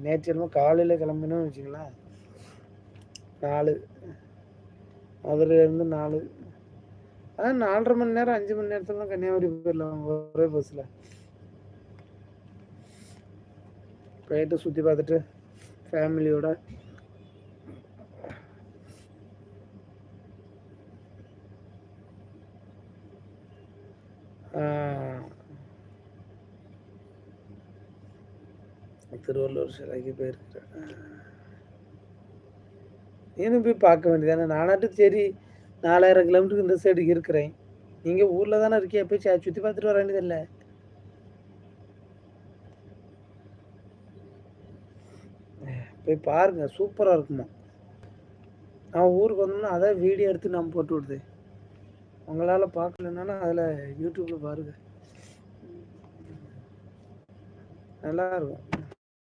நேற்று என்னமோ காலையில் கிளம்பினோன்னு வச்சுங்களேன் 4 மதுரையிலேருந்து 4 அதான் 4.5 மணி நேரம் 5 மணி நேரத்துல தான் கன்னியாகுமரி போயிடலாம் ஒரே பஸ்ஸில் போயிட்டு சுற்றி பார்த்துட்டு ஃபேமிலியோட திருவள்ளூர் சிலைக்கு போயிருக்கிறேன். நீனும் போய் பார்க்க வேண்டியதானே. நானாட்டு சரி 4000 கிலோமீட்டருக்கு இந்த சைடுக்கு இருக்கிறேன். நீங்கள் ஊரில் தானே இருக்கியா, போய் சுற்றி பார்த்துட்டு வர வேண்டியதில்லை. போய் பாருங்க, சூப்பராக இருக்குமா. நான் ஊருக்கு வந்தோம்னா அதான் வீடியோ எடுத்து நான் போட்டு விடுது. உங்களால் பார்க்கலனாலும் அதில் யூடியூப்பில் பாருங்கள், நல்லாயிருக்கும்.